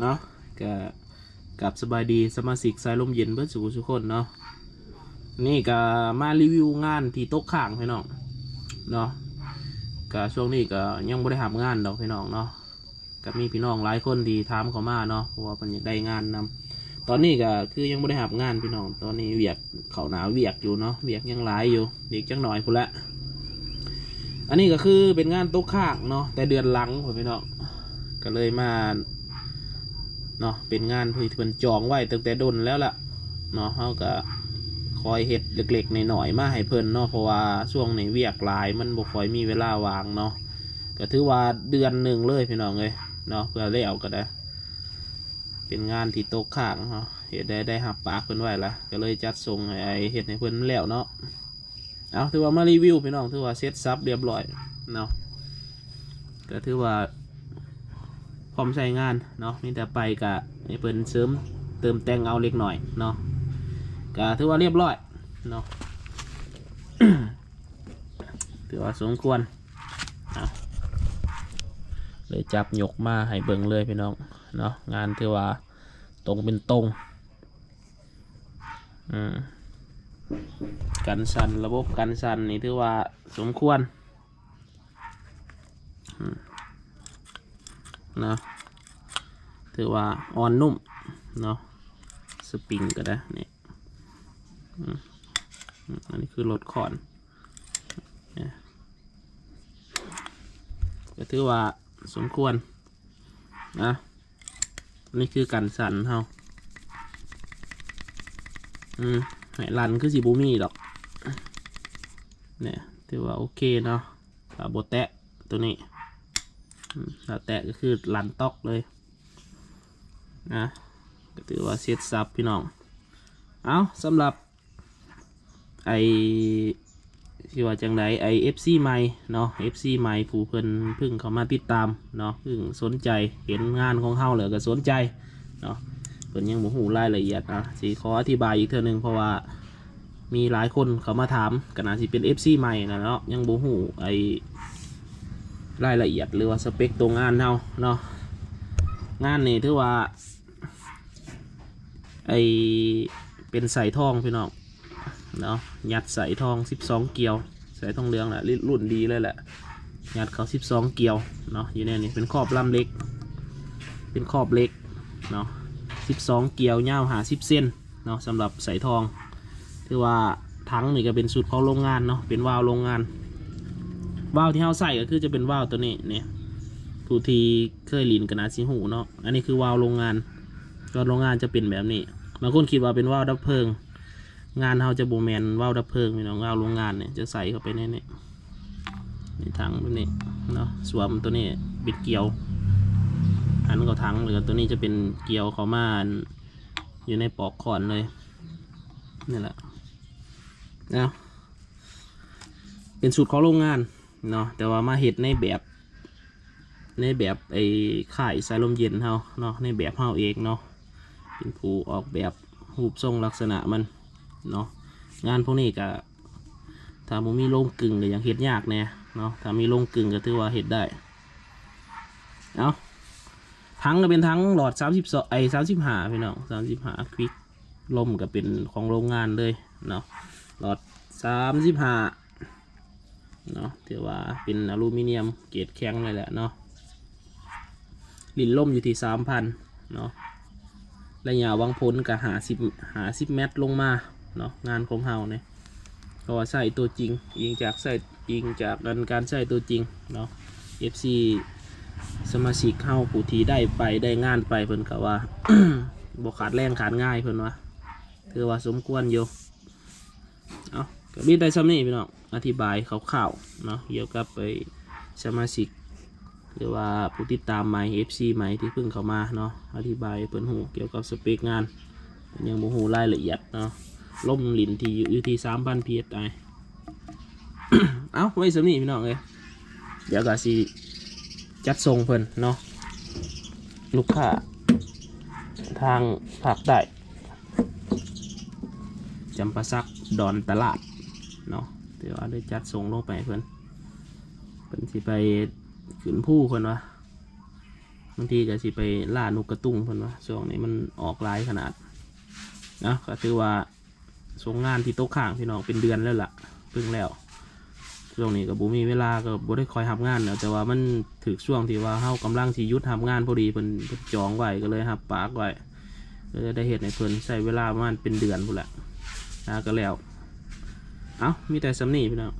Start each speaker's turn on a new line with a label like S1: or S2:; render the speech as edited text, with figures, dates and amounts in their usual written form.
S1: เนาะก็กับสบายดีสมาชิกสายลมเย็นเพื่อสุขทุกคนเนาะนี่ก็มารีวิวงานที่โต๊ะข้างพี่น้องเนาะก็ช่วงนี้ก็ยังไม่ได้ทำงานดอกพี่น้องเนาะก็มีพี่น้องหลายคนที่ถามเขามาเนาะเพราะว่าเป็นอยากได้งานนำตอนนี้ก็คือยังไม่ได้ทำงานพี่น้องตอนนี้เวียกเขาหนาวเวียกอยู่เนาะเวียกยังหลายอยู่เวียกจังหน่อยพุ่นละอันนี้ก็คือเป็นงานโต๊ะข้างเนาะแต่เดือนหลังพี่น้องก็เลยมาเนาะเป็นงานเพื่อนจองไว้ตั้งแต่ดนแล้วล่ะเนาะเขาก็คอยเฮ็ดเล็กๆหน่อยๆมาให้เพิ่นเนาะเพราะว่าช่วงนี้เวียกหลายมันบ่ค่อยมีเวลาว่างเนาะก็ถือว่าเดือนหนึ่งเลยพี่น้องเลยเนาะเพื่อเลี้ยวก็ได้เป็นงานที่โต๊ะข้างเนาะเฮ็ดได้หับปากเพิ่นไว้ละก็เลยจัดส่งให้เฮ็ดให้เพิ่นแล้วเนาะเอาถือว่ามารีวิวพี่น้องถือว่าเซ็ตซับเรียบร้อยเนาะก็ถือว่าพร้อมใช้งานเนาะมีแต่ไปกะให้เพิ่นเสริมเติมแต่งเอาเล็กหน่อยเนาะก็ถือว่าเรียบร้อยเนาะ ถือว่าสมควรเลยจับยกมาให้เบิ่งเลยพี่น้องเนาะงานถือว่าตรงเป็นตรงกันสั่นระบบกันสั่นนี่ถือว่าสมควรเนาะถือว่าอ่อนนุ่มเนาะสปริงก็ได้นี่อันนี้คือรถขอนก็ถือว่าสมควรนะนี่คือกันสั่นเฮาไหลันคือสีบูมี่ดอกเนี่ยถือว่าโอเคเนาะโบแตะตัวนี้ถ้าแตะก็คือลันตอกเลยนะก็ถือว่าเซตซับพี่น้องเอาสำหรับไอที่ว่าจังไดไอ FC ใหม่เนาะ FC ใหม่ผู้เพิ่นเพิ่งเข้ามาติดตามเนาะเพิ่งสนใจเห็นงานของเฮาเลยก็สนใจเนาะเพิ่นยังบ่ฮู้รายละเอียดนะสิขออธิบายอีกเทื่อนึงเพราะว่ามีหลายคนเขามาถามก็น่าสิเป็น FC ใหม่นะเนาะยังบ่ฮู้ไอรายละเอียดหรือว่าสเปคตัวงานเฮาเนาะงานนี่ถือว่าไอเป็นใส่ทองพี่น้องเนาะยัดใส่ทอง12เกลียวใส่ทองเหลืองแหละรุ่นดีเลยแหละยัดเขา12เกลียวเนาะอยู่ในนี้เป็นขอบลำเล็กเป็นขอบเล็กเนาะ12เกลียวยาว50 เซนเนาะสำหรับใส่ทองถือว่าทั้งนี่ก็เป็นสูตรของโรงงานเนาะเป็นวาล์วโรงงานวาล์วที่เราใส่ก็คือจะเป็นวาล์วตัวนี้เนี่ยผู้ที่เคยลินกันนาซิหูเนาะอันนี้คือวาล์วโรงงานก็โรงงานจะเป็นแบบนี้บางคนคิดว่าเป็นวาล์วดับเพลิงงานเราจะบูแมนว่าวดับเพลิงพี่น้องว่าวโรงงานเนี่ยจะใส่เข้าไปในนี้ในถังตัวนี้เนาะสวมตัวนี้ปิดเกลียวอันก็ถังหรือตัวนี้จะเป็นเกลียวเขามาอยู่ในปอกขอนเลยนี่แหละนะเป็นสูตรของโรงงานเนาะแต่ว่ามาเห็ดในแบบไอ้ข่ายสายลมเย็นเฮาเนาะในแบบเฮาเองเนาะเป็นผู้ออกแบบรูปทรงลักษณะมันเนาะงานพวกนี้ก็ถ้ามันมีโรงกึ่งก็ยังเห็ดยากแน่เนาะถ้ามีโรงกึ่งก็ถือว่าเห็ดได้เอาทั้งก็เป็นทั้งหลอด32 35พี่น้อง35ควิกลมก็เป็นของโรงงานเลยเนาะหลอด35เนาะถือว่าเป็นอลูมิเนียมเกรดแข็งเลยแหละเนาะลิ้นล่มอยู่ที่ 3,000เนาะระยะวางพ้นกับ50 เมตรลงมาเนาะงานของเฮาเนี่ยก็ว่าใส่ตัวจริงยิงจากการใส่ตัวจริงเนาะ FC สมาชิกเฮาผู้ที่ได้งานไปเพิ่นก็ว่า บ่ขาดแรงขาดง่ายเพิ่นว่าถือว่าสมควรอยู่เอาก็มีได้ซ้ำนี้พี่น้องอธิบายคร่าวๆเนาะเกี่ยวกับไปสมาชิกหรือว่าผู้ติดตามใหม่ FC ใหม่ที่เพิ่งเข้ามาเนาะอธิบายเพิ่นหูเกี่ยวกับสเปคงานยังบ่ฮู้รายละเอียดเนาะล่มลิ้นที่อยู่ที่ 3,000 psi เอาไว้สำนี้พี่น้องเลยเดี๋ยวก็สิจัดส่งเพิ่นเนาะลูกค้าทางภาคใต้จำปาสักดอนตลาดเนาะเดี๋ยวได้จัดส่งลงไปเพิ่นสิไปขึ้นผู้เพิ่นวะ บางทีก็สิไปล่านกกระตุ้งเพิ่นว่าช่วงนี้มันออกหลายขนาดนะก็ถือว่าส่งงานที่ตกข้างพี่น้องเป็นเดือนแล้วล่ะเพิ่งแล้วช่วงนี้ก็บ่มีเวลาก็บ่ได้คอยทำงานแล้วแต่ว่ามันถึกช่วงที่ว่าเฮากำลังสิหยุดทำงานพอดีเพิ่นจองไว้ก็เลยรับปากไว้ก็จะได้เฮ็ดให้เพิ่นใช้เวลาประมาณเป็นเดือนพุ่นแหละก็แล้วมีแต่สำนีพี่น้อง